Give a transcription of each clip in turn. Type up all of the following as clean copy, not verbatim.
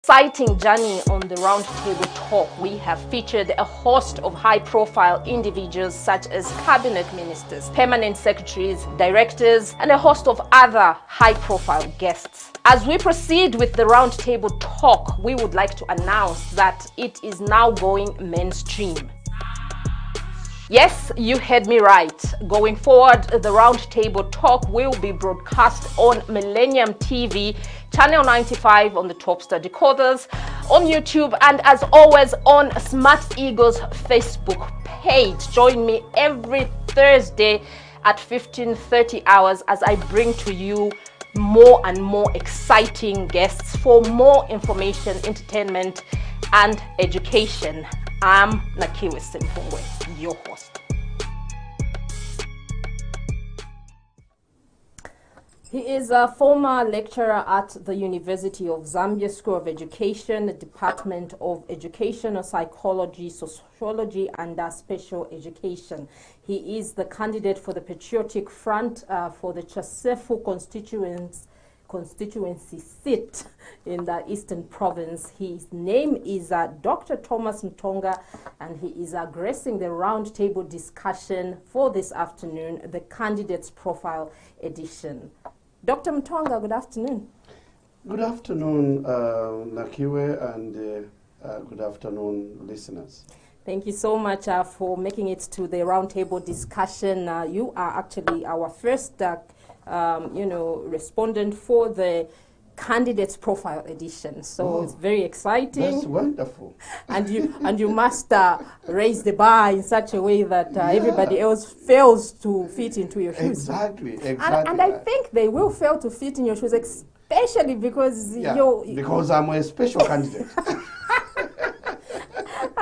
Exciting journey on the Roundtable Talk. We have featured a host of high-profile individuals such as cabinet ministers, permanent secretaries, directors, and a host of other high-profile guests. As we proceed with the Roundtable Talk, we would like to announce that it is now going mainstream. Yes, you heard me right. Going forward, the Roundtable Talk will be broadcast on Millennium TV, Channel 95 on the Topstar decoders, on YouTube, and as always on Smart Eagle's Facebook page. Join me every Thursday at 15:30 hours as I bring to you more and more exciting guests for more information, entertainment, and education. I'm Nakiwe Simpungwe, your host. He is a former lecturer at the University of Zambia School of Education, Department of Educational Psychology, Sociology, and Special Education. He is the candidate for the Patriotic Front for the Chasefu constituency seat in the Eastern Province. His name is Dr. Thomas Mtonga, and he is gracing the roundtable discussion for this afternoon, the Candidates Profile Edition. Dr. Mtonga, good afternoon. Good afternoon, Nakiwe, and good afternoon, listeners. Thank you so much for making it to the roundtable discussion. You are actually our first respondent for the Candidates Profile Edition. So it's very exciting. That's wonderful. And you must raise the bar in such a way that everybody else fails to fit into your shoes. Exactly. And I think they will fail to fit in your shoes, especially because because I'm a special candidate.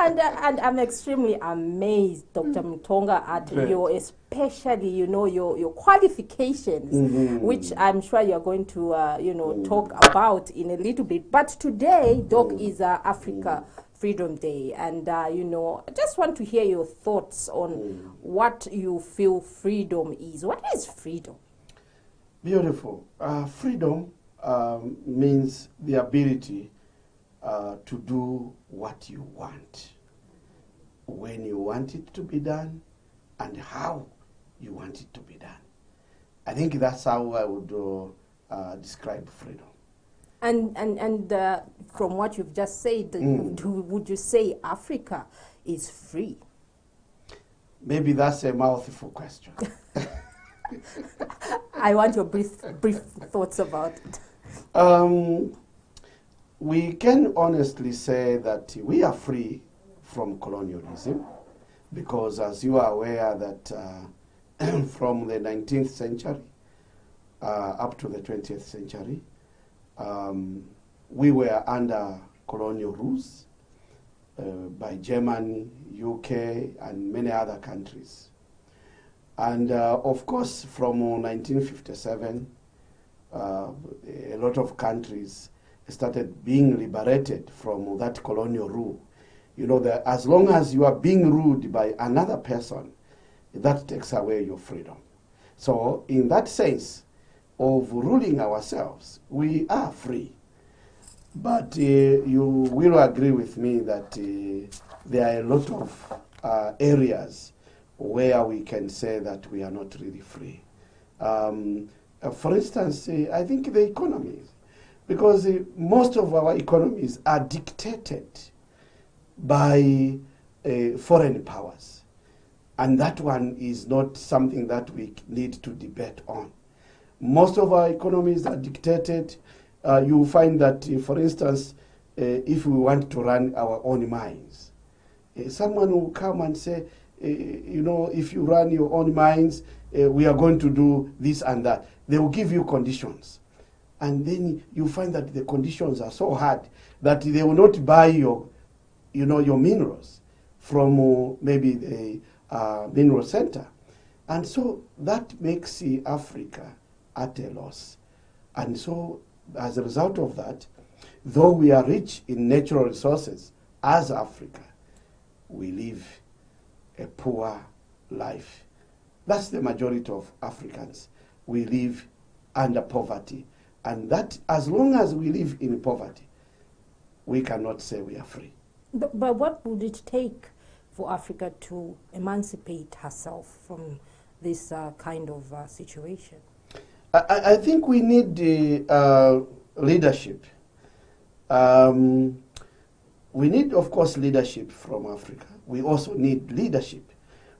And I'm extremely amazed, Dr. Mtonga, at your, especially, your qualifications, which I'm sure you're going to, talk about in a little bit. But today, Doc, is Africa Freedom Day. And, I just want to hear your thoughts on what you feel freedom is. What is freedom? Beautiful. Freedom means the ability to do what you want, when you want it to be done, and how you want it to be done. I think that's how I would describe freedom. And from what you've just said, would you say Africa is free? Maybe that's a mouthful question. I want your brief thoughts about it. We can honestly say that we are free from colonialism, because as you are aware that from the 19th century up to the 20th century, we were under colonial rules by Germany, UK, and many other countries. And of course, from 1957, a lot of countries started being liberated from that colonial rule. That as long as you are being ruled by another person, that takes away your freedom. So in that sense of ruling ourselves, we are free. But you will agree with me that there are a lot of areas where we can say that we are not really free. For instance, I think the economy, because most of our economies are dictated by foreign powers. And that one is not something that we need to debate on. Most of our economies are dictated. You find that, for instance, if we want to run our own mines, someone will come and say, if you run your own mines, we are going to do this and that. They will give you conditions. And then you find that the conditions are so hard that they will not buy your minerals from maybe the mineral center. And so that makes Africa at a loss. And so as a result of that, though we are rich in natural resources as Africa, we live a poor life. That's the majority of Africans. We live under poverty. And that, as long as we live in poverty, we cannot say we are free. But what would it take for Africa to emancipate herself from this kind of situation? I think we need leadership. We need, of course, leadership from Africa. We also need leadership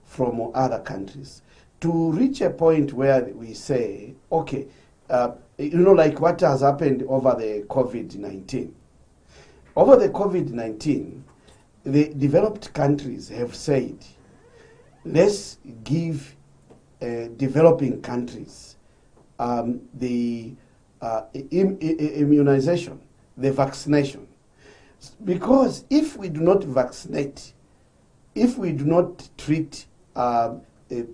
from other countries to reach a point where we say, okay, like what has happened over the COVID-19. Over the COVID-19, the developed countries have said, let's give developing countries the immunization, the vaccination. Because if we do not vaccinate, if we do not treat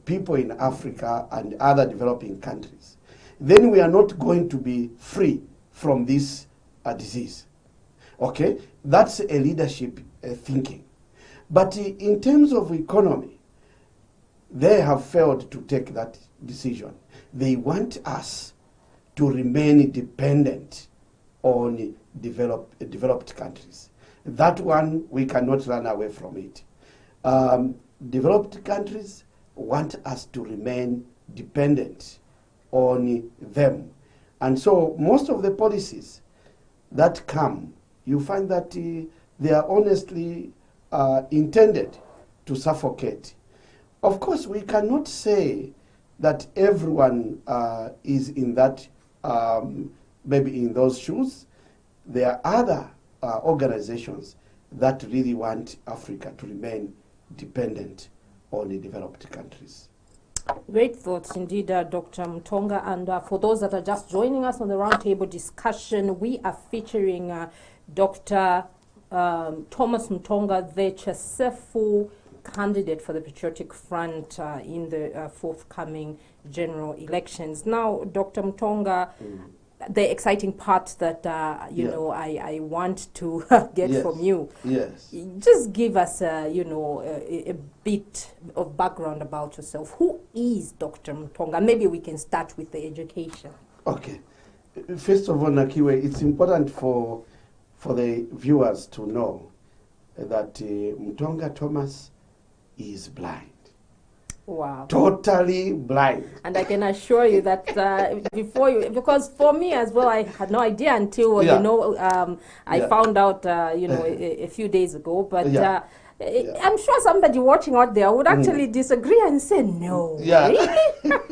people in Africa and other developing countries, then we are not going to be free from this disease. Okay? That's a leadership thinking. But in terms of economy, they have failed to take that decision. They want us to remain dependent on developed countries. That one, we cannot run away from it. Developed countries want us to remain dependent on them. And so most of the policies that come, you find that they are honestly intended to suffocate. Of course, we cannot say that everyone is in that, maybe in those shoes. There are other organizations that really want Africa to remain dependent on the developed countries. Great thoughts indeed, Dr. Mtonga. And for those that are just joining us on the roundtable discussion, we are featuring Dr. Thomas Mtonga, the Chasefu candidate for the Patriotic Front in the forthcoming general elections. Now, Dr. Mtonga, the exciting part that I want to get from you. Yes. Just give us a bit of background about yourself. Who is Dr. Mtonga? Maybe we can start with the education. Okay. First of all, Nakiwe, it's important for the viewers to know that Mtonga Thomas is blind. Wow. Totally blind. And I can assure you that because for me as well, I had no idea until, I found out, a few days ago. But I'm sure somebody watching out there would actually disagree and say, no, really?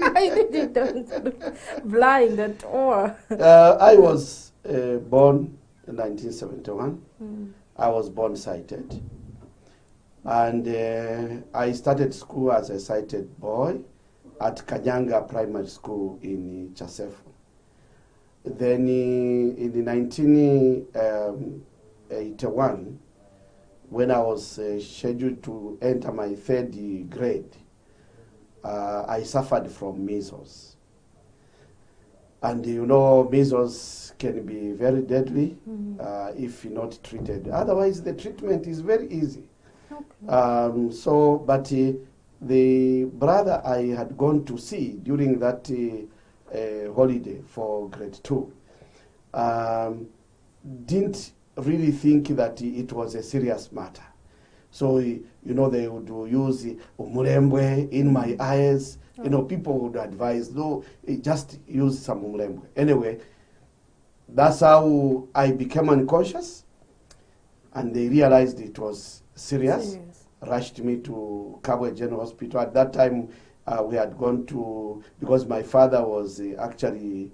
I didn't look blind at all. I was born in 1971. I was born sighted. And I started school as a sighted boy at Kanyanga Primary School in Chasefu. Then in 1981, when I was scheduled to enter my 3rd grade, I suffered from measles. And measles can be very deadly if not treated. Otherwise, the treatment is very easy. Okay. The brother I had gone to see during that holiday for grade 2 didn't really think that it was a serious matter. So, they would use umulembwe in my eyes. People would advise, no, just use some umulembwe. Anyway, that's how I became unconscious, and they realized it was serious. Rushed me to Kabwe General Hospital. At that time, we had gone to, because my father was actually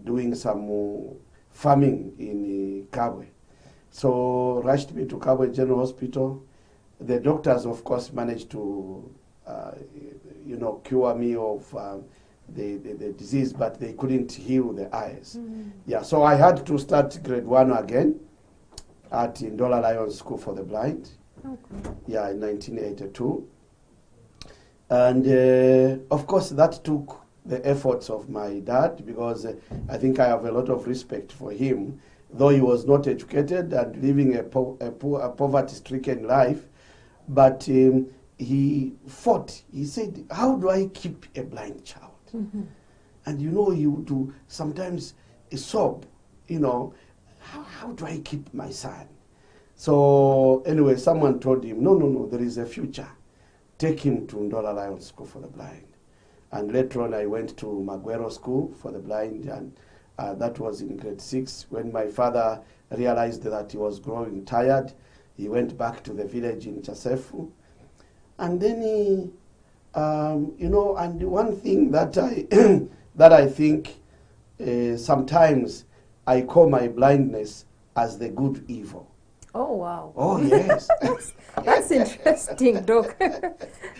doing some farming in Kabwe. So rushed me to Kabwe General Hospital. The doctors, of course, managed to, cure me of the disease, but they couldn't heal the eyes. Yeah, so I had to start grade 1 again at Ndola Lions School for the Blind. Okay. Yeah, in 1982. And of course, that took the efforts of my dad, because I think I have a lot of respect for him, though he was not educated and living a poverty-stricken life. But he fought. He said, how do I keep a blind child? And he would sometimes sob, how do I keep my son? So anyway, someone told him, no, there is a future. Take him to Ndola Lions School for the Blind. And later on, I went to Maguero School for the Blind, and that was in grade 6. When my father realized that he was growing tired, he went back to the village in Chasefu. And then he, and one thing that I think sometimes I call my blindness as the good evil. Oh, wow. Oh, yes. That's interesting, Doc.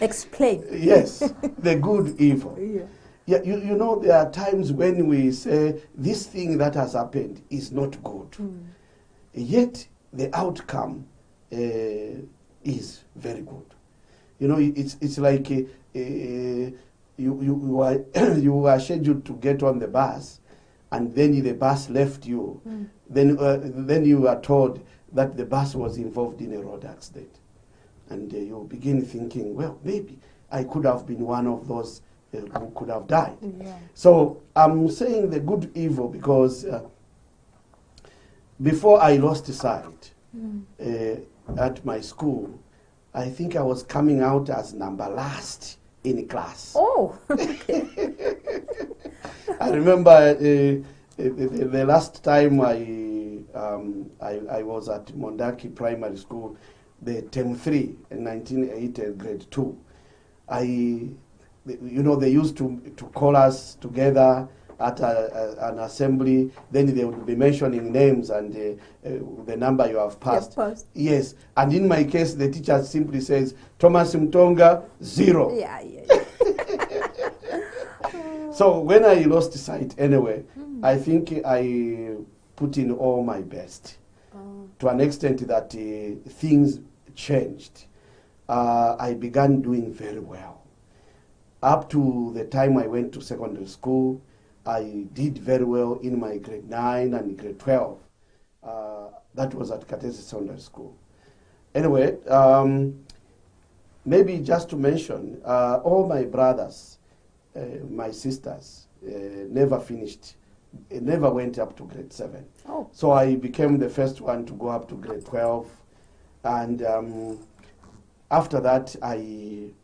Explain. Yes, the good evil. Yeah. Yeah, you know, there are times when we say this thing that has happened is not good. Yet the outcome is very good. You know, it's like you are scheduled to get on the bus, and then the bus left you. Then you are told that the bus was involved in a road accident. And you begin thinking, well, maybe I could have been one of those who could have died. Yeah. So I'm saying the good evil because before I lost sight at my school, I think I was coming out as number last in class. Oh, I remember the last time I was at Mondaki Primary School, the term 3 in 1980, grade 2. They used to call us together at an assembly. Then they would be mentioning names and the number you have passed. Yes, and in my case, the teacher simply says, Thomas Mtonga, 0. Yeah. So when I lost sight anyway, I think I put in all my best to an extent that things changed. I began doing very well. Up to the time I went to secondary school, I did very well in my grade 9 and grade 12. That was at Chasefu Secondary School. Anyway, maybe just to mention, all my brothers, my sisters, never went up to grade 7. Oh. So I became the first one to go up to grade 12. And after that,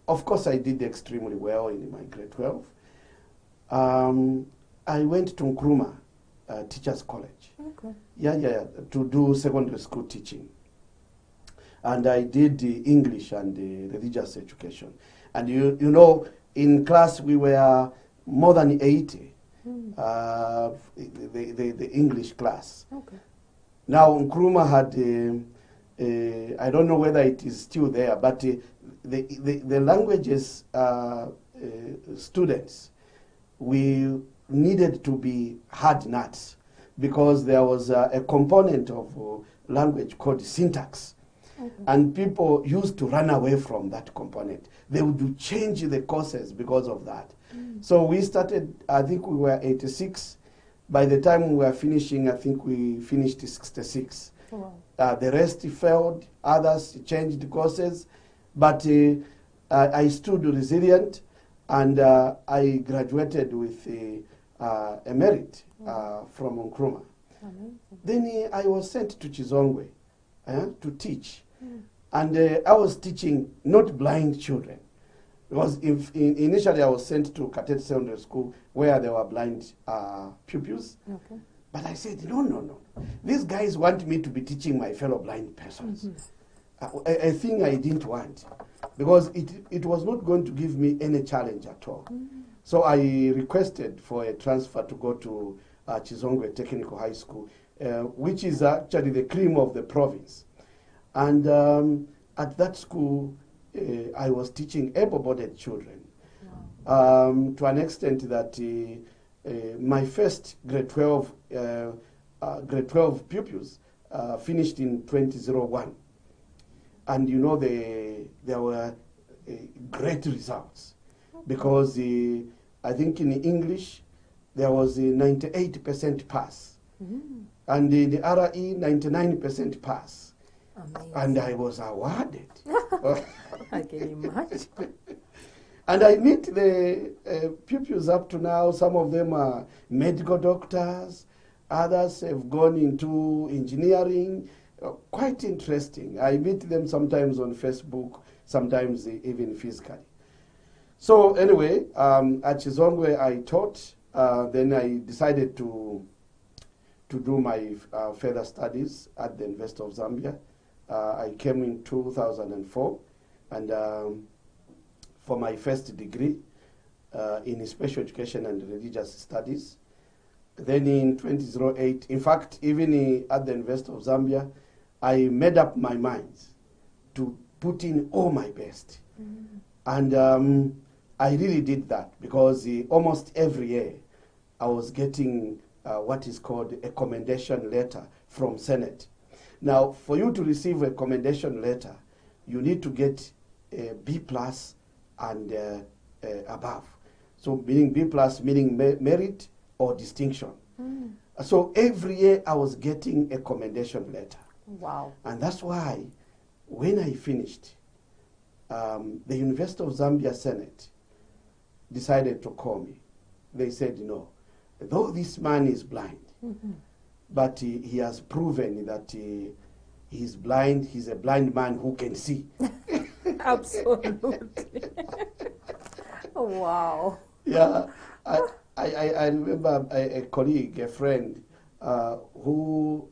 of course, I did extremely well in my grade 12. I went to Nkrumah Teachers College. Okay. Yeah, to do secondary school teaching. And I did the English and the religious education. And you know, in class we were more than 80, the English class. Okay. Now Nkrumah had, I don't know whether it is still there, but the languages students, we needed to be hard nuts because there was a component of language called syntax. Okay. And people used to run away from that component. They would change the courses because of that. So we started, I think we were 86. By the time we were finishing, I think we finished 66. Wow. The rest failed, others changed courses, but I stood resilient, and I graduated with a merit from Nkrumah. Then I was sent to Chizongwe to teach. And I was teaching not blind children. Because initially I was sent to Chasefu Secondary School where there were blind pupils. Okay. But I said, no. These guys want me to be teaching my fellow blind persons. A thing I didn't want. Because it was not going to give me any challenge at all. So I requested for a transfer to go to Chizongwe Technical High School, which is actually the cream of the province. And at that school, I was teaching able-bodied children. Wow. To an extent that my first grade 12 pupils finished in 2001. And you know, there were great results because I think in English there was a 98% pass, and in the RE 99% pass. Amazing. And I was awarded. I can imagine. And I meet the pupils up to now. Some of them are medical doctors. Others have gone into engineering. Quite interesting. I meet them sometimes on Facebook, sometimes even physically. So anyway, at Chizongwe I taught. Then I decided to do my further studies at the University of Zambia. I came in 2004, and for my first degree in special education and religious studies. Then in 2008, in fact, even at the University of Zambia, I made up my mind to put in all my best. And I really did that because almost every year I was getting what is called a commendation letter from Senate. Now, for you to receive a commendation letter, you need to get a B+ and above. So meaning B+, meaning merit or distinction. So every year I was getting a commendation letter. Wow. And that's why when I finished, the University of Zambia Senate decided to call me. They said, no, though this man is blind, but he has proven that he's blind, he's a blind man who can see. Absolutely. Wow. Yeah, I remember a colleague, a friend, who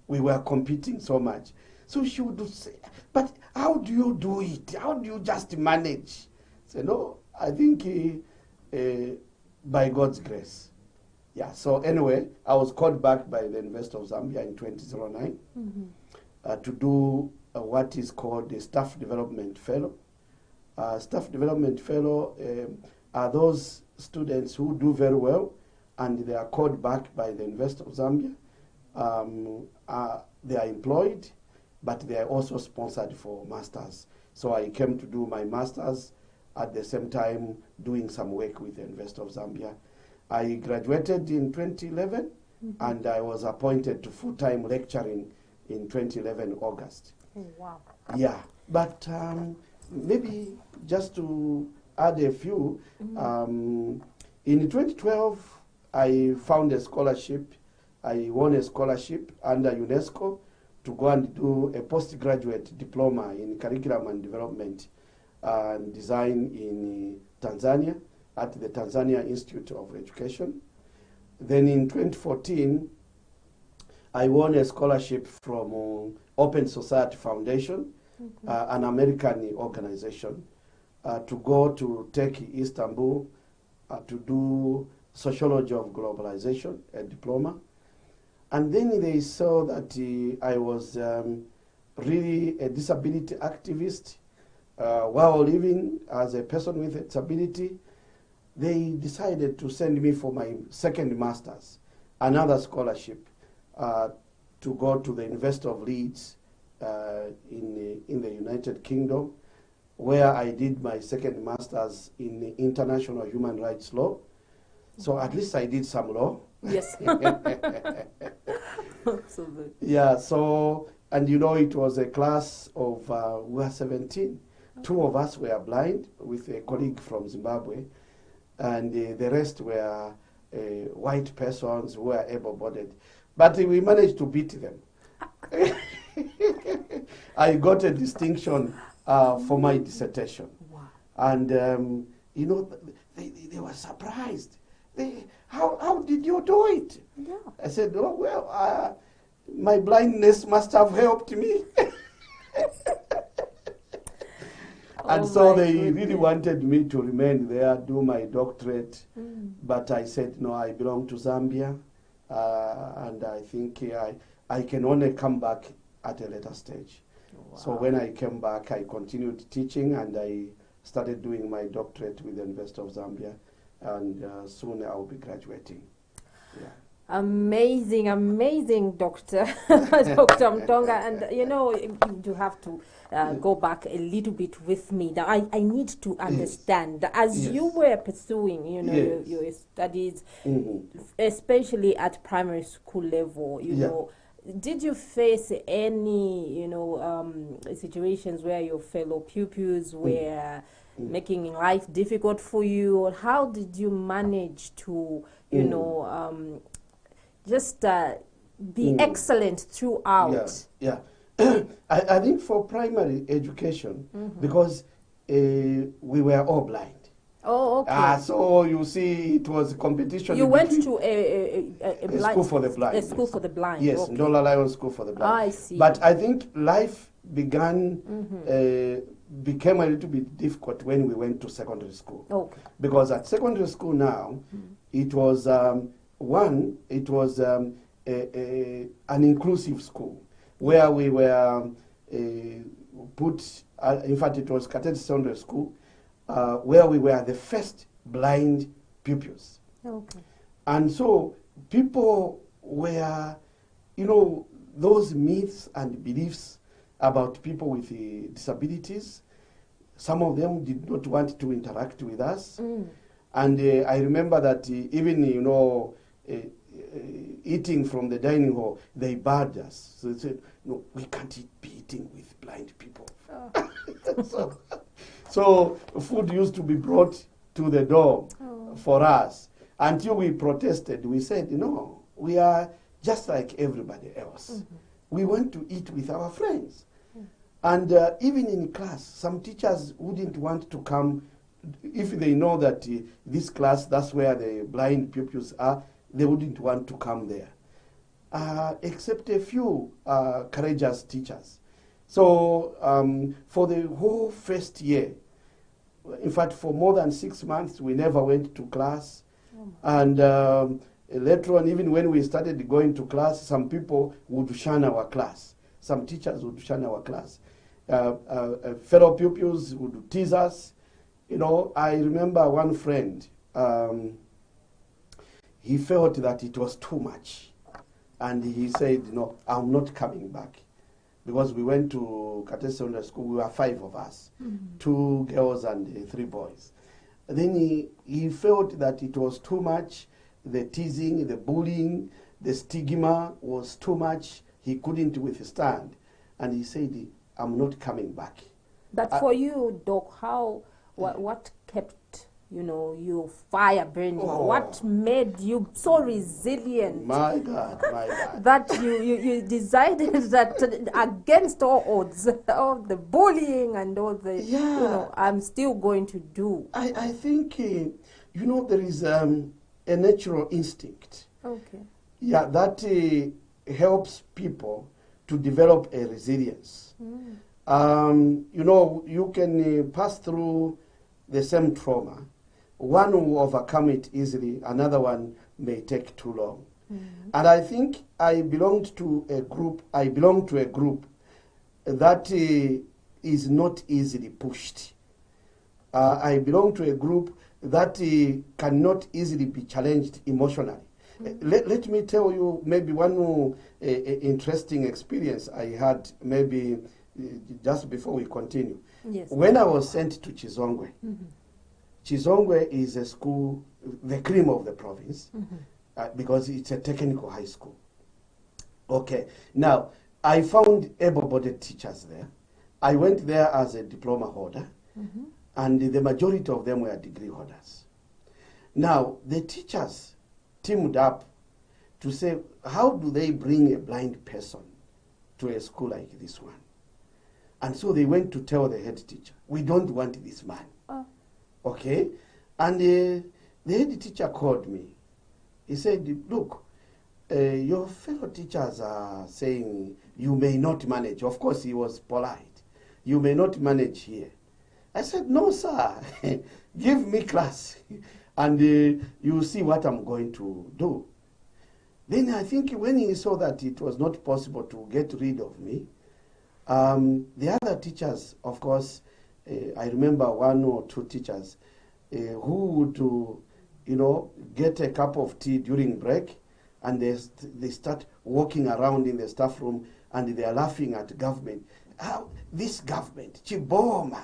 we were competing so much. So she would say, but how do you do it? How do you just manage? I said, no, I think by God's grace. Yeah, so anyway, I was called back by the University of Zambia in 2009 to do what is called a Staff Development Fellow. Staff Development Fellow are those students who do very well and they are called back by the University of Zambia. They are employed, but they are also sponsored for masters. So I came to do my masters at the same time doing some work with the University of Zambia. I graduated in 2011 and I was appointed to full-time lecturing in 2011 August. Oh, wow. Yeah, but maybe just to add a few, in 2012 I found a scholarship. I won a scholarship under UNESCO to go and do a postgraduate diploma in curriculum and development and design in Tanzania at the Tanzania Institute of Education. Then in 2014, I won a scholarship from Open Society Foundation, an American organization, to go to Turkey, Istanbul, to do sociology of globalization, a diploma. And then they saw that I was really a disability activist while living as a person with a disability. They decided to send me for my second master's, another scholarship, to go to the University of Leeds in the United Kingdom, where I did my second master's in international human rights law. So at least I did some law. Yes. Absolutely. Yeah, so, and you know, it was a class of, we were 17. Two of us were blind with a colleague from Zimbabwe, and the rest were white persons who were able-bodied. But we managed to beat them. I got a distinction for my dissertation. Wow. And, you know, they were surprised. How did you do it? Yeah. I said, oh, well, my blindness must have helped me. And so they really wanted me to remain there, do my doctorate. But I said, no, I belong to Zambia. And I think I can only come back at a later stage. Wow. So when I came back, I continued teaching and I started doing my doctorate with the University of Zambia. And soon I will be graduating. Yeah. Amazing, amazing, Dr. Dr. Mtonga. And you know, you have to go back a little bit with me. Now, I need to understand, as you were pursuing, you know, your studies, especially at primary school level, you know, did you face any, you know, situations where your fellow pupils were making life difficult for you? Or how did you manage to, you know, just be excellent throughout. Yeah. I think for primary education, because we were all blind. Oh, okay. So you see, it was a competition. You went to a school for the blind. A school for the blind. Yes, okay. Ndola Lion School for the blind. I see. But I think life began, became a little bit difficult when we went to secondary school. Okay. Because at secondary school now, it was, an inclusive school where we were put, in fact, it was Cadet Secondary School, where we were the first blind pupils. Okay. And so people were, those myths and beliefs about people with disabilities, some of them did not want to interact with us. And I remember that even, eating from the dining hall, they barred us. So they said, no, we can't be eating with blind people. So food used to be brought to the door for us. Until we protested, we said, no, we are just like everybody else. We want to eat with our friends. And even in class, some teachers wouldn't want to come if they know that this class, that's where the blind pupils are, they wouldn't want to come there. Except a few courageous teachers. So for the whole first year, in fact, for more than 6 months, we never went to class. And later on, even when we started going to class, some people would shun our class. Some teachers would shun our class. Fellow pupils would tease us. I remember one friend, he felt that it was too much. And he said, no, I'm not coming back. Because we went to Cadet Secondary School, we were 5 of us, 2 girls and 3 boys. Then he felt that it was too much, the teasing, the bullying, the stigma was too much, he couldn't withstand. And he said, I'm not coming back. But for you, Doc, what kept, your fire burning? What made you so resilient? My God. That you decided that against all odds, all the bullying and all the, I'm still going to do. I think, there is a natural instinct. Okay. Yeah, that helps people to develop a resilience. You can pass through the same trauma. One will overcome it easily, another one may take too long. And I think I belong to a group that is not easily pushed. I belong to a group that cannot easily be challenged emotionally. Let me tell you maybe one interesting experience I had maybe just before we continue. Yes. When I was sent to Chizongwe, Chizongwe is a school, the cream of the province, because it's a technical high school. Okay, now I found able-bodied teachers there. I went there as a diploma holder, and the majority of them were degree holders. Now, the teachers teamed up to say, how do they bring a blind person to a school like this one? And so they went to tell the head teacher, we don't want this man. Okay? And the head teacher called me. He said, look, your fellow teachers are saying you may not manage. Of course, he was polite. You may not manage here. I said, no, sir. Give me class. And you'll see what I'm going to do. Then I think when he saw that it was not possible to get rid of me, the other teachers, of course, I remember 1 or 2 teachers who would, get a cup of tea during break, and they start walking around in the staff room, and they are laughing at government. How this government, Chiboma,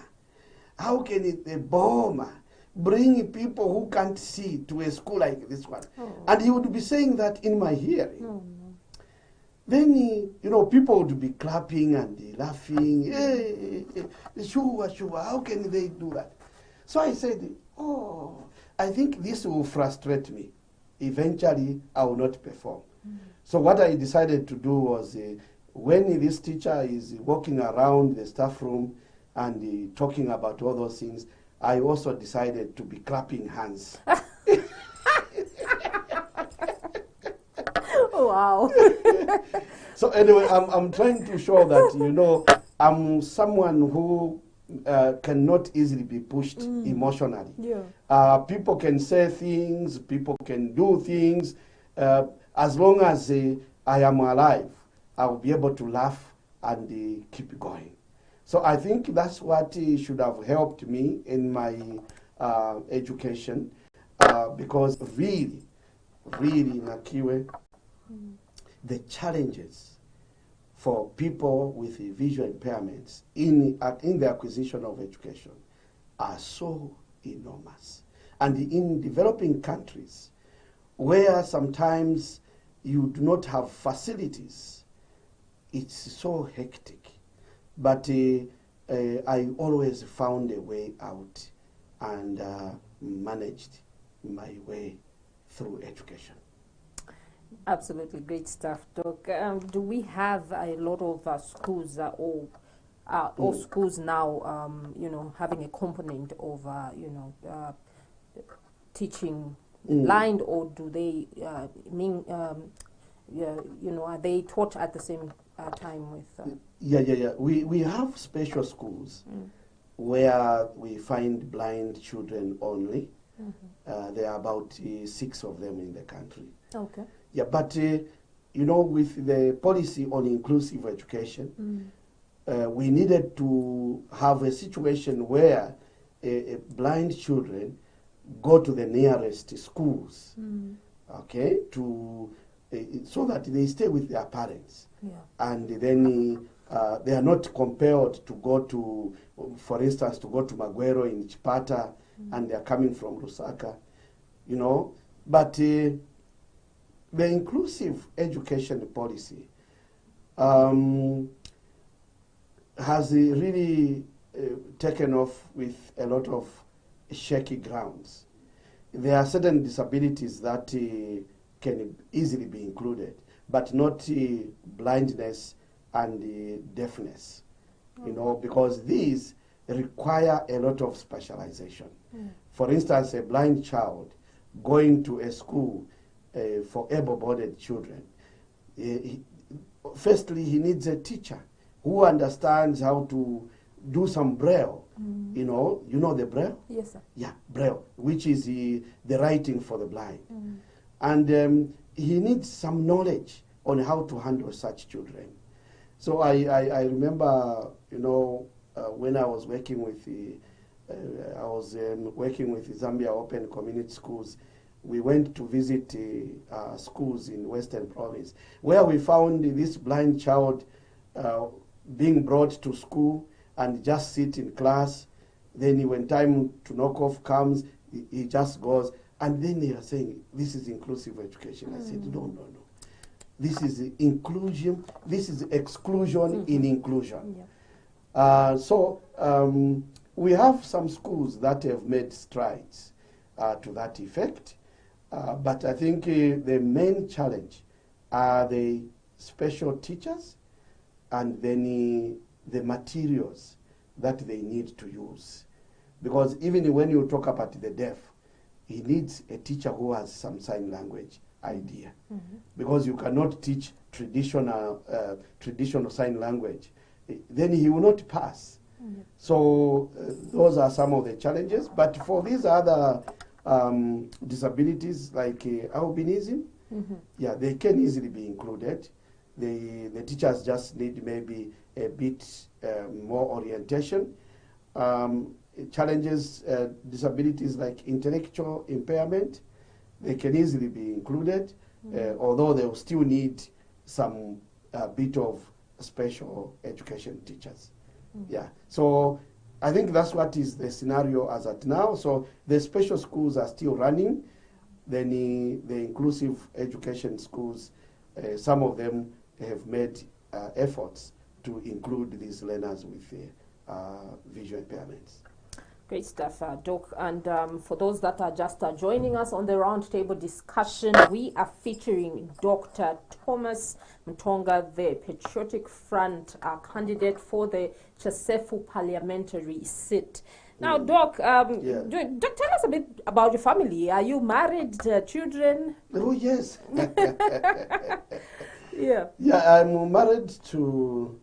how can the Boma bring people who can't see to a school like this one? And he would be saying that in my hearing. Then, people would be clapping and laughing. Hey, sure, how can they do that? So I said, I think this will frustrate me. Eventually, I will not perform. So what I decided to do was, when this teacher is walking around the staff room and talking about all those things, I also decided to be clapping hands. Wow. So anyway, I'm trying to show that, you know, I'm someone who cannot easily be pushed emotionally. Yeah. People can say things, people can do things. As long as I am alive, I will be able to laugh and keep going. So I think that's what should have helped me in my education, because really, Nakiwe, the challenges for people with visual impairments in the acquisition of education are so enormous. And in developing countries, where sometimes you do not have facilities, it's so hectic. But I always found a way out and managed my way through education. Absolutely great stuff, Doc. Do we have a lot of schools or schools now, you know, having a component of, you know, teaching blind, or do they you know, are they taught at the same time with? Yeah. We have special schools where we find blind children only. There are about 6 of them in the country. Okay. Yeah, but you know, with the policy on inclusive education, we needed to have a situation where blind children go to the nearest schools, okay, to so that they stay with their parents, and then they are not compelled to go to, for instance, to go to Magwero in Chipata, and they are coming from Lusaka, you know. But the inclusive education policy has really taken off with a lot of shaky grounds. There are certain disabilities that can easily be included, but not blindness and deafness, you know, because these require a lot of specialization. For instance, a blind child going to a school for able-bodied children, firstly, he needs a teacher who understands how to do some braille. You know the braille? Yes, sir. Yeah, braille, which is the writing for the blind. And he needs some knowledge on how to handle such children. So I remember, you know, when I was working with the Zambia Open Community Schools, we went to visit schools in Western Province, where we found this blind child being brought to school and just sit in class. Then when time to knock off comes, he just goes. And then they are saying, this is inclusive education. I said, no. This is inclusion. This is exclusion in inclusion. So we have some schools that have made strides to that effect. But I think the main challenge are the special teachers and then the materials that they need to use. Because even when you talk about the deaf, he needs a teacher who has some sign language idea. Because you cannot teach traditional sign language. Then he will not pass. So those are some of the challenges. But for these other disabilities like albinism, yeah, they can easily be included. The teachers just need maybe a bit more orientation. Challenges, disabilities like intellectual impairment, they can easily be included, although they will still need some bit of special education teachers. Yeah, so I think that's what is the scenario as at now. So the special schools are still running. Then the inclusive education schools, some of them have made efforts to include these learners with visual impairments. Great stuff, Doc. And for those that are just joining us on the roundtable discussion, we are featuring Dr. Thomas Mtonga, the Patriotic Front candidate for the Chasefu Parliamentary seat. Now, Doc, Doc, tell us a bit about your family. Are you married, children? Oh, yes. Yeah. Yeah, I'm married to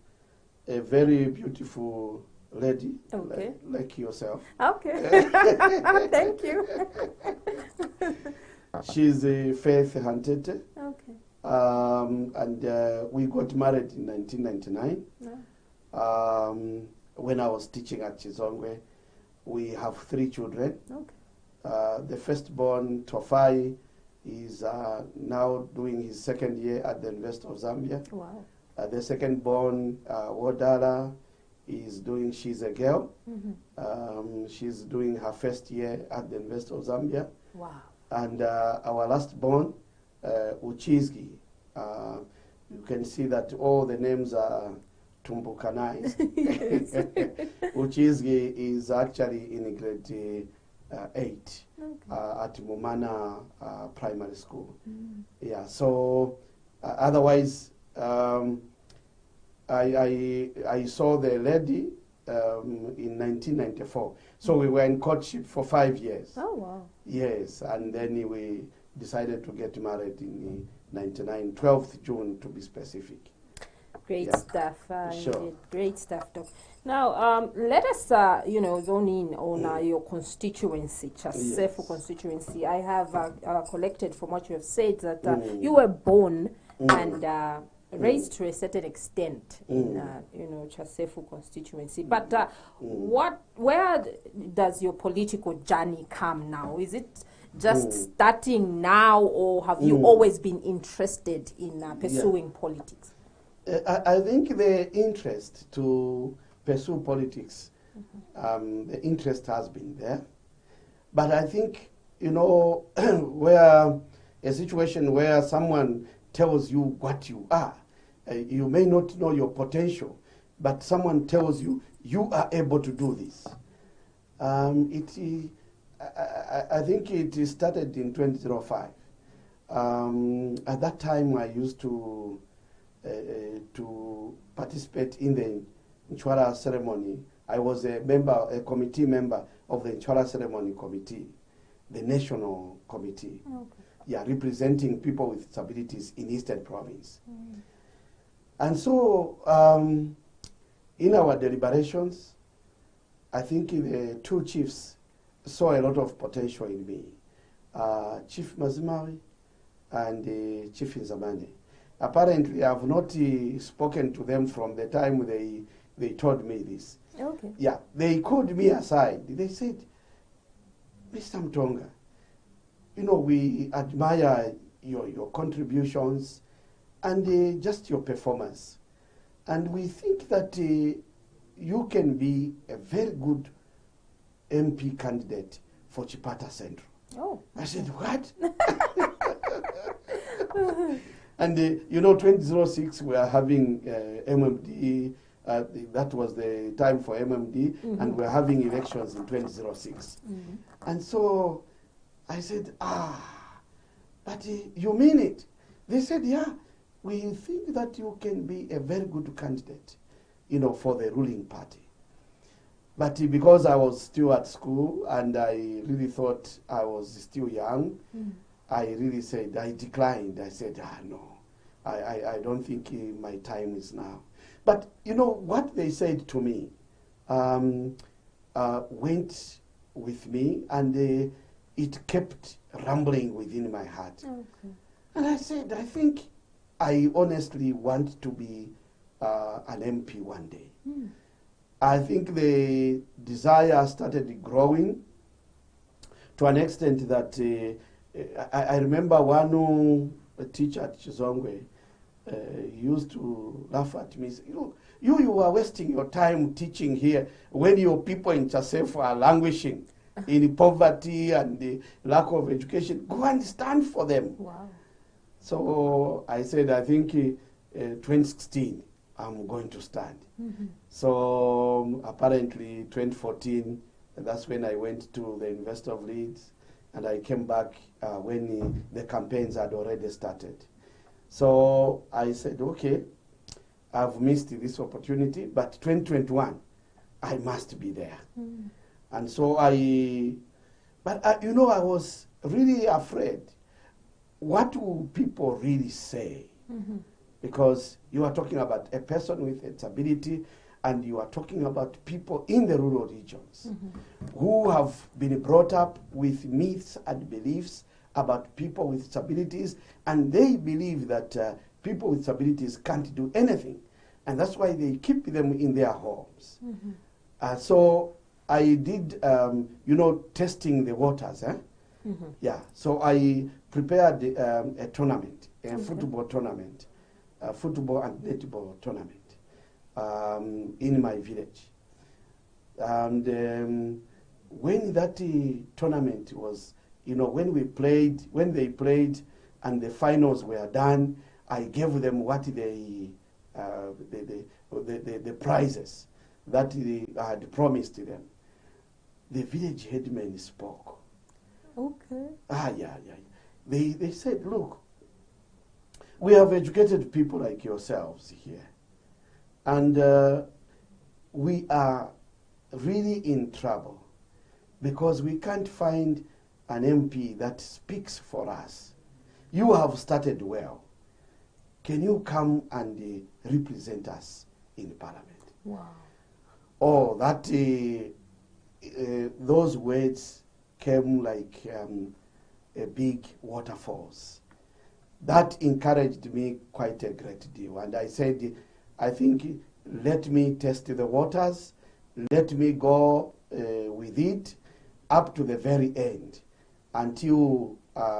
a very beautiful lady, Okay. like yourself. Okay. Thank you. She's a Faith Hantete. Okay. And we got married in 1999. Yeah. When I was teaching at Simpungwe. We have 3 children. Okay. The firstborn, Tofai, is now doing his 2nd year at the University of Zambia. Wow. The second-born, Wodala, she's a girl. Mm-hmm. She's doing her 1st year at the University of Zambia. Wow. And our last-born, Uchizgi. You can see that all the names are Tumbukanized. Uchizgi is actually in grade 8 at Mumana Primary School. Yeah, so otherwise, I saw the lady in 1994. So we were in courtship for 5 years. Oh, wow. Yes, and then we decided to get married in 99, 12th June to be specific. Great stuff. Sure. Indeed. Great stuff, Doc. Now, let us, zone in on your constituency, Chasefu constituency. I have collected from what you have said that you were born and raised to a certain extent in, Chasefu constituency. But where does your political journey come now? Is it just starting now, or have you always been interested in pursuing politics? I think the interest to pursue politics, the interest has been there. But I think, where a situation where someone tells you what you are, you may not know your potential, but someone tells you, you are able to do this. I think it started in 2005. At that time, I used to participate in the Nchwara ceremony. I was a committee member of the Nchwara ceremony committee, the national committee. Okay. Yeah, representing people with disabilities in Eastern Province. And so, in our deliberations, I think the 2 chiefs saw a lot of potential in me, Chief Mazimawi and Chief Nzamane. Apparently, I have not spoken to them from the time they told me this. Okay. Yeah, they called me aside. They said, Mr. Mtonga, we admire your contributions and just your performance. And we think that you can be a very good MP candidate for Chipata Central. Oh. I said, what? And 2006 we are having MMD. That was the time for MMD, and we're having elections in 2006. And so I said, but you mean it? They said, yeah, we think that you can be a very good candidate, for the ruling party. But because I was still at school and I really thought I was still young, I really said, I declined. I said, no, I don't think my time is now. But what they said to me went with me, and it kept rumbling within my heart. Okay. And I said, I think I honestly want to be an MP one day. I think the desire started growing to an extent that I remember one teacher at Chizongwe used to laugh at me. Say, you are wasting your time teaching here when your people in Chasefu are languishing in poverty and the lack of education. Go and stand for them. Wow. So I said, I think 2016, I'm going to stand. So apparently 2014, And that's when I went to the University of Leeds, and I came back when the campaigns had already started. So I said, okay, I've missed this opportunity, but 2021, I must be there. And so I was really afraid. What will people really say? Because you are talking about a person with a disability, and you are talking about people in the rural regions who have been brought up with myths and beliefs about people with disabilities, and they believe that people with disabilities can't do anything, and that's why they keep them in their homes. So I did, testing the waters. Yeah, so I prepared a tournament, a football tournament, a football and netball tournament in my village. And when that tournament was, when they played and the finals were done, I gave them what the prizes that I had promised them. The village headman spoke. Okay. Yeah. They said, look, we have educated people like yourselves here, and we are really in trouble because we can't find an MP that speaks for us. You have started well. Can you come and represent us in Parliament? Wow. Oh, that those words came like a big waterfalls. That encouraged me quite a great deal. And I said, I think, let me test the waters, let me go with it up to the very end until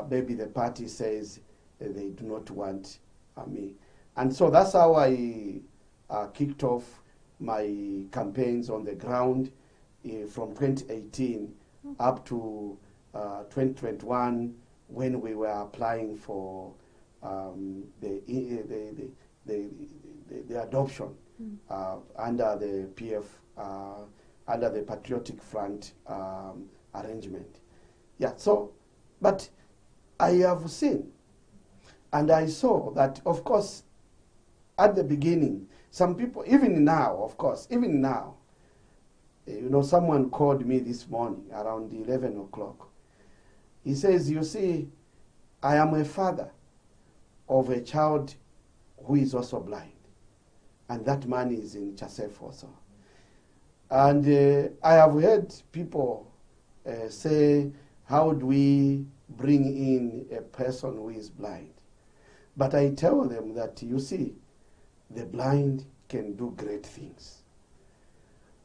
maybe the party says they do not want me. And so that's how I kicked off my campaigns on the ground from 2018 up to 2021, when we were applying for the adoption under the PF, under the Patriotic Front arrangement. Yeah, so, but I have seen, and I saw that, of course, at the beginning, some people, even now, of course, even now, someone called me this morning around 11 o'clock. He says, you see, I am a father of a child who is also blind. And that man is in Chasefu also. And I have heard people say, how do we bring in a person who is blind? But I tell them that, you see, the blind can do great things.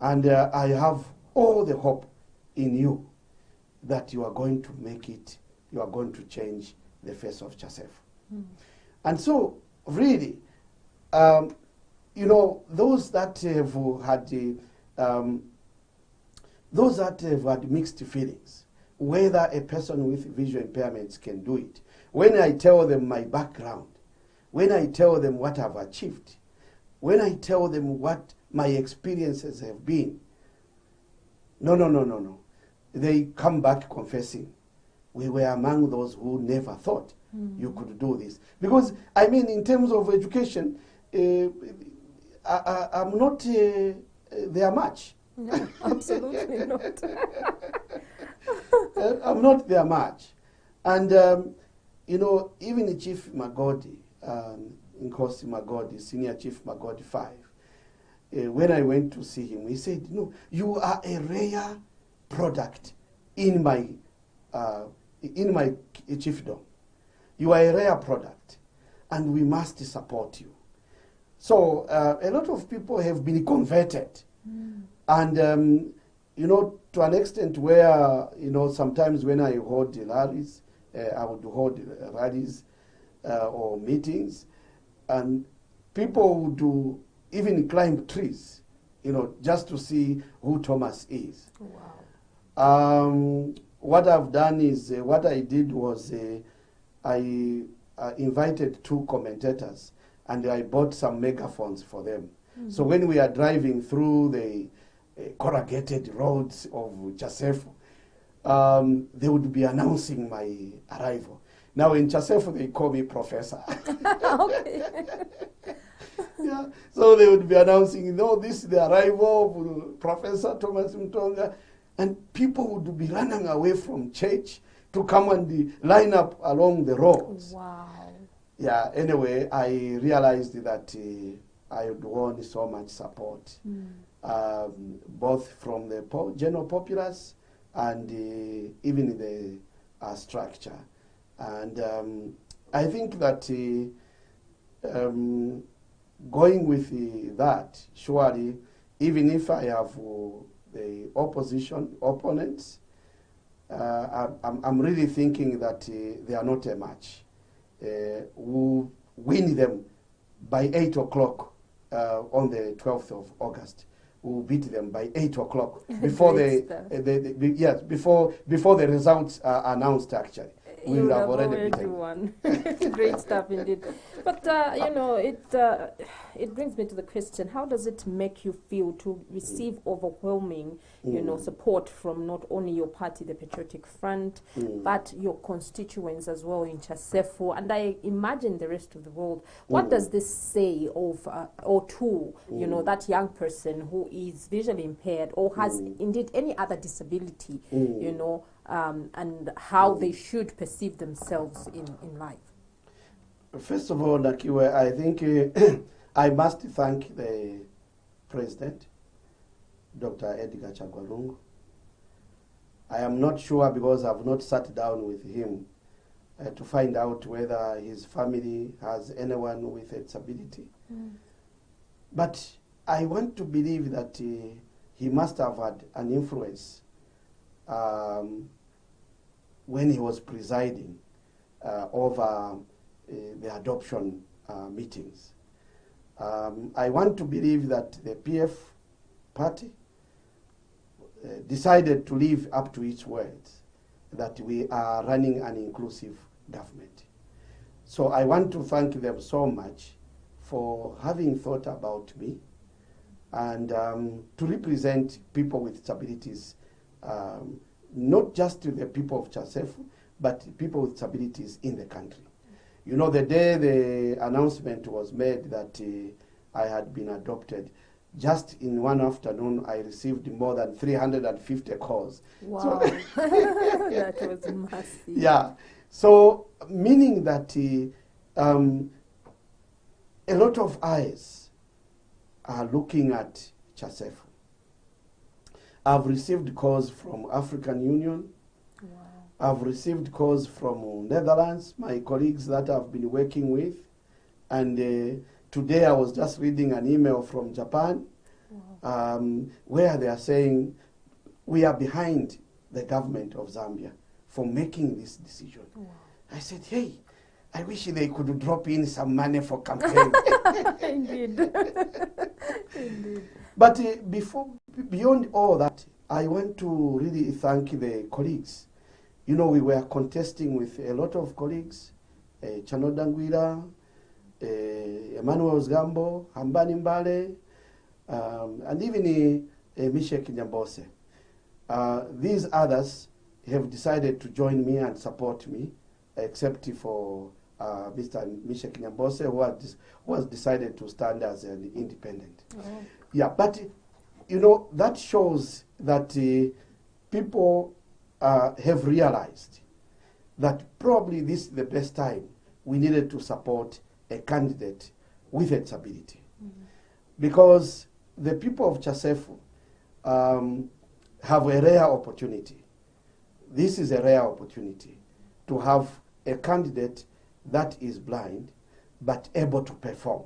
And I have all the hope in you that you are going to make it, you are going to change the face of Chasefu. And so, really, those that have had mixed feelings, whether a person with visual impairments can do it. When I tell them my background, when I tell them what I've achieved, when I tell them what my experiences have been, no. They come back confessing, we were among those who never thought you could do this. Because, in terms of education, I'm not there much. No, absolutely not. I'm not there much. And, even Chief Magodi, Nkosi Magodi, Senior Chief Magodi 5, when I went to see him, he said, no, you are a rare product in my chiefdom. You are a rare product, and we must support you. So a lot of people have been converted. And, to an extent where, sometimes when I hold rallies, I would hold rallies or meetings, and people would even climb trees, just to see who Thomas is. Wow. What I've done is, what I did was, I invited 2 commentators, and I bought some megaphones for them. So when we are driving through the corrugated roads of Chasefu, they would be announcing my arrival. Now in Chasefu, they call me Professor. Okay. Yeah, so they would be announcing, this is the arrival of Professor Thomas Mtonga, and people would be running away from church to come and line up along the roads. Wow. Yeah, anyway, I realized that I would want so much support, both from the general populace and even in the structure. And I think that going with that, surely, even if I have the opponents, I'm really thinking that they are not a match. We'll win them by 8 o'clock on the 12th of August. We'll beat them by 8 o'clock before before the results are announced. Actually, we will have already beaten won. Great stuff indeed. But it brings me to the question: how does it make you feel to receive overwhelming, support from not only your party, the Patriotic Front, but your constituents as well in Chasefu, and I imagine the rest of the world? What does this say of or to that young person who is visually impaired or has indeed any other disability, and how they should perceive themselves in life? First of all, Nakiwe, I think I must thank the President, Dr. Edgar Chagwalungu. I am not sure because I've not sat down with him to find out whether his family has anyone with a disability. But I want to believe that he must have had an influence when he was presiding over the adoption meetings. I want to believe that the PF party decided to live up to its words, that we are running an inclusive government. So I want to thank them so much for having thought about me and to represent people with disabilities, not just to the people of Chasefu, but people with disabilities in the country. The day the announcement was made that I had been adopted, just in one afternoon, I received more than 350 calls. Wow. So that was massive. Yeah. So, meaning that a lot of eyes are looking at Chasefu. I've received calls from African Union. Wow. I've received calls from Netherlands, my colleagues that I've been working with. And today I was just reading an email from Japan, where they are saying, we are behind the government of Zambia for making this decision. Wow. I said, hey, I wish they could drop in some money for campaign. Indeed. Indeed. But beyond all that, I want to really thank the colleagues. We were contesting with a lot of colleagues, Chano Dangwira, Emmanuel Zgambo, Hambani Mbale, and even Mishek Nyambose. These others have decided to join me and support me, except for Mr. Mishek Nyambose, who has decided to stand as an independent. Oh. Yeah, but that shows that people have realized that probably this is the best time we needed to support a candidate with a disability. Because the people of Chasefu have a rare opportunity. This is a rare opportunity to have a candidate that is blind but able to perform.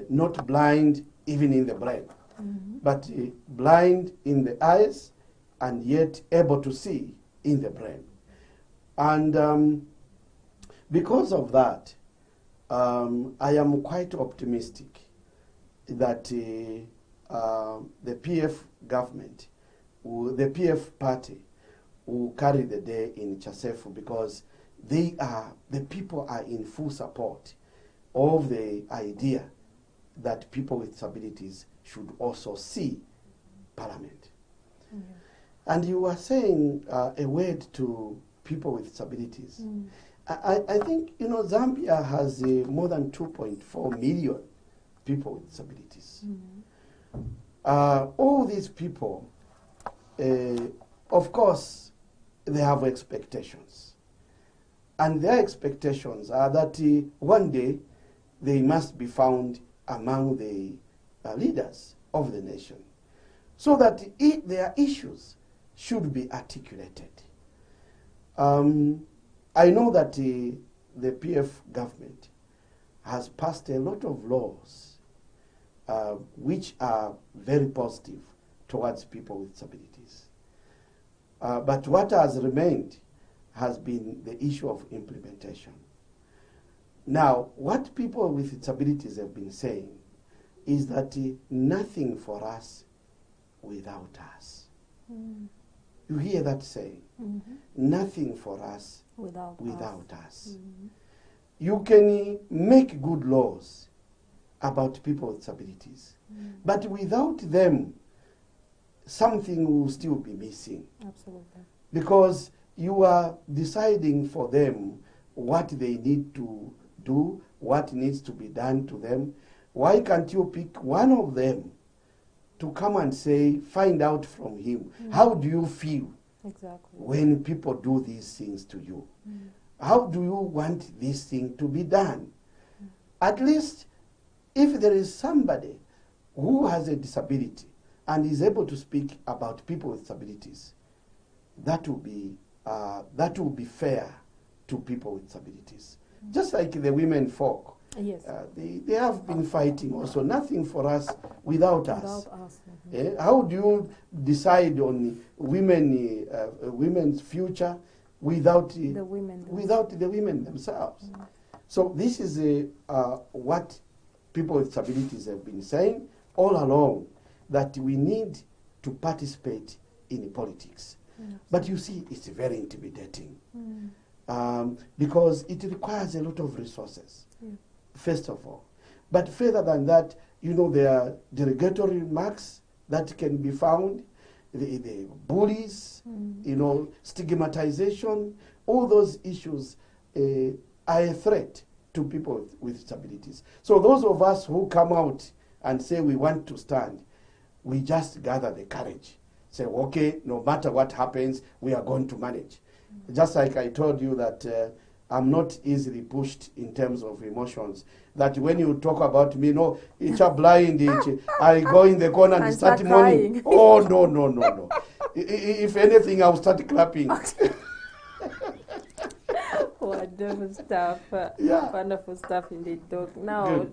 Not blind even in the brain, but blind in the eyes and yet able to see in the brain. And because of that, I am quite optimistic that the PF government, the PF party, will carry the day in Chasefu, because the people are in full support of the idea that people with disabilities should also see Parliament. And you were saying a word to people with disabilities. I think, you know, Zambia has more than 2.4 million people with disabilities. All these people, of course, they have expectations. And their expectations are that one day they must be found among the leaders of the nation, so that their issues should be articulated. I know that the PF government has passed a lot of laws which are very positive towards people with disabilities. But what has remained has been the issue of implementation. Now, what people with disabilities have been saying is that nothing for us without us. You hear that saying? Nothing for us without us. You can make good laws about people with disabilities, but without them, something will still be missing. Absolutely. Because you are deciding for them what they need to do, what needs to be done to them. Why can't you pick one of them to come and say, find out from him, how do you feel when people do these things to you? How do you want this thing to be done? At least if there is somebody who has a disability and is able to speak about people with disabilities, that will be fair to people with disabilities. Just like the women folk, they have been fighting also. Nothing for us without us. How do you decide on women's future without the women themselves? So this is what people with disabilities have been saying all along, that we need to participate in politics. But you see, it's very intimidating because it requires a lot of resources, first of all. But further than that, you know, there are derogatory remarks that can be found, the bullies, you know, stigmatization, all those issues are a threat to people with disabilities. So those of us who come out and say we want to stand, we just gather the courage. Say, okay, no matter what happens, we are going to manage. Just like I told you that I'm not easily pushed in terms of emotions. That when you talk about me, no, it's a blind, I go in the corner and start mourning. Oh, no. If anything, I'll start clapping. Wonderful stuff. Wonderful stuff indeed, Doc. Now,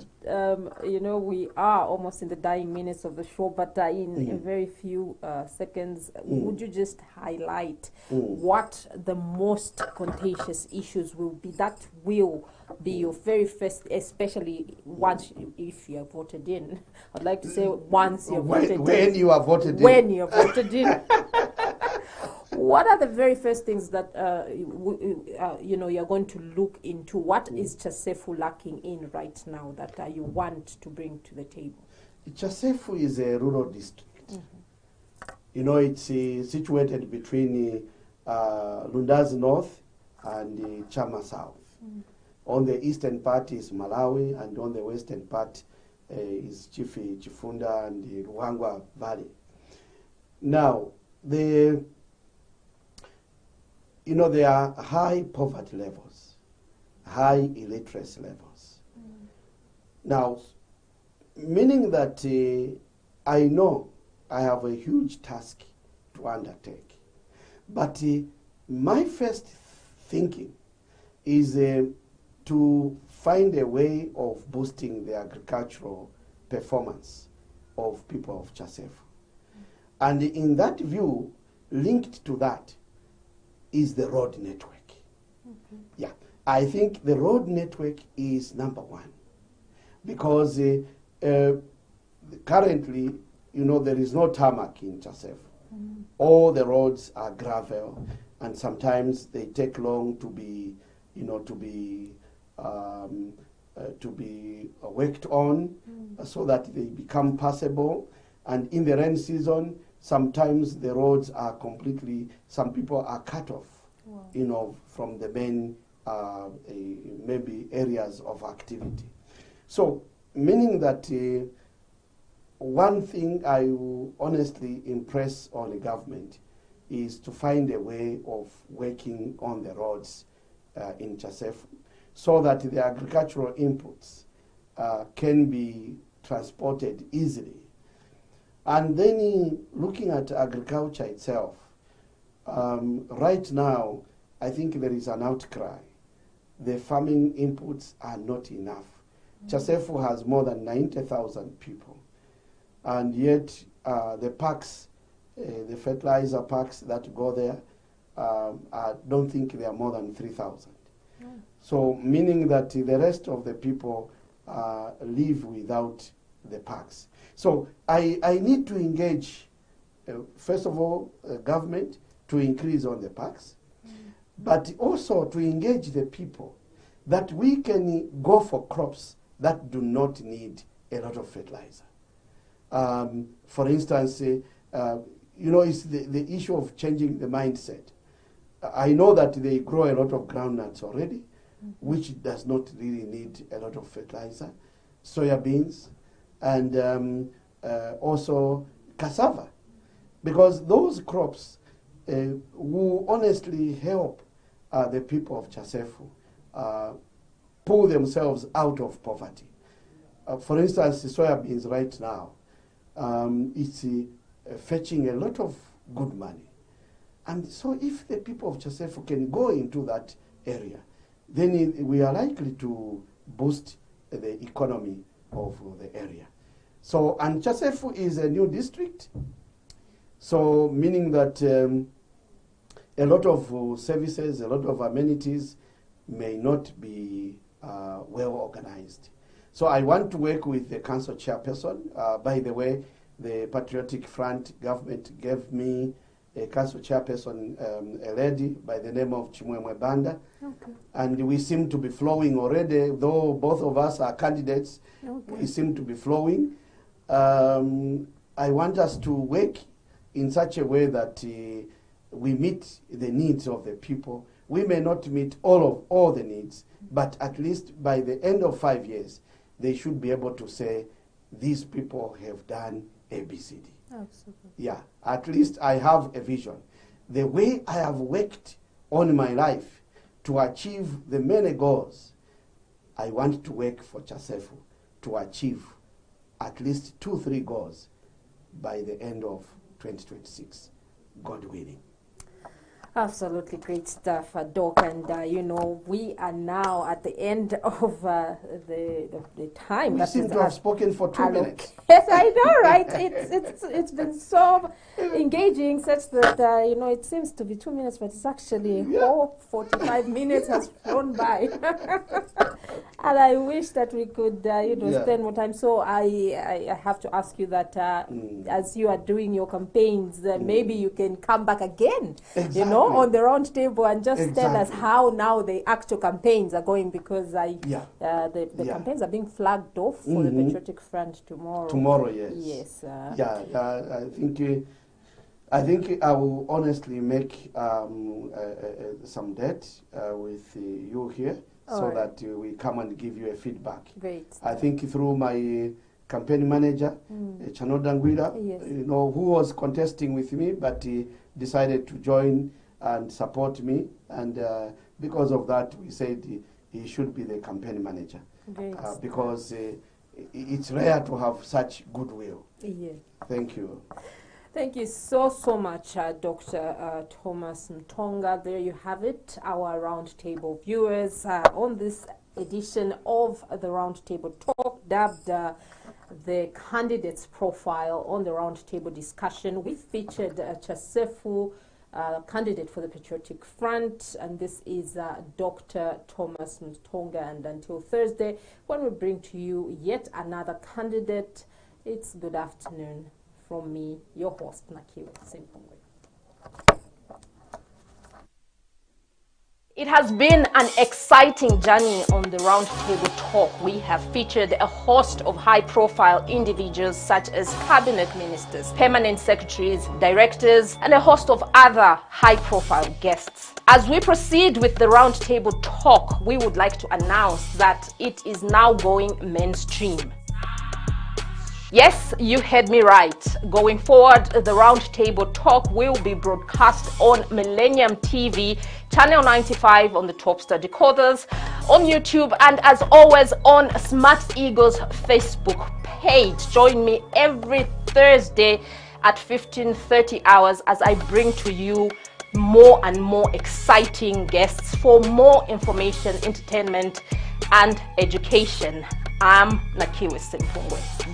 you know, we are almost in the dying minutes of the show, but in very few seconds, would you just highlight what the most contentious issues will be that will be your very first, especially once, if you are voted in? I'd like to say once you're voted in. When you are voted in. When you're voted in. What are the very first things that you know, you're going to look into? What is Chasefu lacking in right now that you want to bring to the table? Chasefu is a rural district. You know, it's situated between Lundazi North and Chama South. On the eastern part is Malawi, and on the western part is Chifunda and the Ruangwa Valley. Now, you know, there are high poverty levels, high illiteracy levels. Now, meaning that I know I have a huge task to undertake. But my first thinking is to find a way of boosting the agricultural performance of people of Chasefu. And in that view, linked to that, is the road network. Yeah, I think the road network is number one, because currently, you know, there is no tarmac in Chasefu. All the roads are gravel, and sometimes they take long to be, you know, to be worked on, so that they become passable. And in the rain season, Sometimes the roads are completely, some people are cut off, from the main maybe areas of activity. So, meaning that one thing I will honestly impress on the government is to find a way of working on the roads in Chasefu so that the agricultural inputs can be transported easily. And then looking at agriculture itself, right now, I think there is an outcry. The farming inputs are not enough. Chasefu has more than 90,000 people. And yet, the packs, the fertilizer packs that go there, I don't think they are more than 3,000. So, meaning that the rest of the people live without the packs. So, I need to engage, first of all, government to increase on the packs, but also to engage the people that we can go for crops that do not need a lot of fertilizer. For instance, it's the issue of changing the mindset. I know that they grow a lot of groundnuts already, which does not really need a lot of fertilizer, soya beans, and also cassava, because those crops will honestly help the people of Chasefu pull themselves out of poverty. For instance, the soya beans right now, it's fetching a lot of good money. And so if the people of Chasefu can go into that area, then we are likely to boost the economy of the area. So, and Chasefu is a new district, so meaning that a lot of services, a lot of amenities may not be well organized. So I want to work with the council chairperson. By the way, the Patriotic Front government gave me a council chairperson, a lady by the name of Chimwemwe Banda. Okay. And we seem to be flowing already, though both of us are candidates. Okay. We seem to be flowing. I want us to work in such a way that we meet the needs of the people. We may not meet all the needs, but at least by the end of 5 years, they should be able to say, these people have done ABCD. Absolutely. Yeah, at least I have a vision. The way I have worked on my life to achieve the many goals, I want to work for Chasefu to achieve at least 2-3 goals by the end of 2026, God willing. Absolutely great stuff, Doc. And, we are now at the end of the time. We seem to have spoken for 2 minutes. Yes, I know, right? It's been so engaging such that, it seems to be 2 minutes, but it's actually 45 minutes has flown by. And I wish that we could, spend more time. So I have to ask you that as you are doing your campaigns, maybe you can come back again, exactly. On the round table and just tell us how now the actual campaigns are going, because the campaigns are being flagged off for the Patriotic Front tomorrow. Tomorrow, yes. Yes. I think I will honestly make some date with you here so that we come and give you a feedback. Great. I think through my campaign manager, Chano Dangwira, who was contesting with me, but he decided to join and support me, and because of that, we said he should be the campaign manager. Great. Because it's rare to have such goodwill. Yeah. Thank you. Thank you so much, Dr. Thomas Mtonga. There you have it, our roundtable viewers on this edition of the Roundtable Talk, dubbed the candidates profile on the roundtable discussion. We featured Chasefu, candidate for the Patriotic Front, and this is Dr. Thomas Mtonga. And until Thursday, when we bring to you yet another candidate, it's good afternoon from me, your host, Nakiwe Simpungwe. It has been an exciting journey on the Roundtable Talk. We have featured a host of high-profile individuals such as cabinet ministers, permanent secretaries, directors, and a host of other high-profile guests. As we proceed with the Roundtable Talk, we would like to announce that it is now going mainstream. Yes, you heard me right. Going forward, the Roundtable Talk will be broadcast on Millennium TV, Channel 95 on the Topstar decoders, on YouTube, and as always on Smart Eagle's Facebook page. Join me every Thursday at 15:30 hours as I bring to you more and more exciting guests for more information, entertainment, and education. I'm Nakiwe Simpungwe.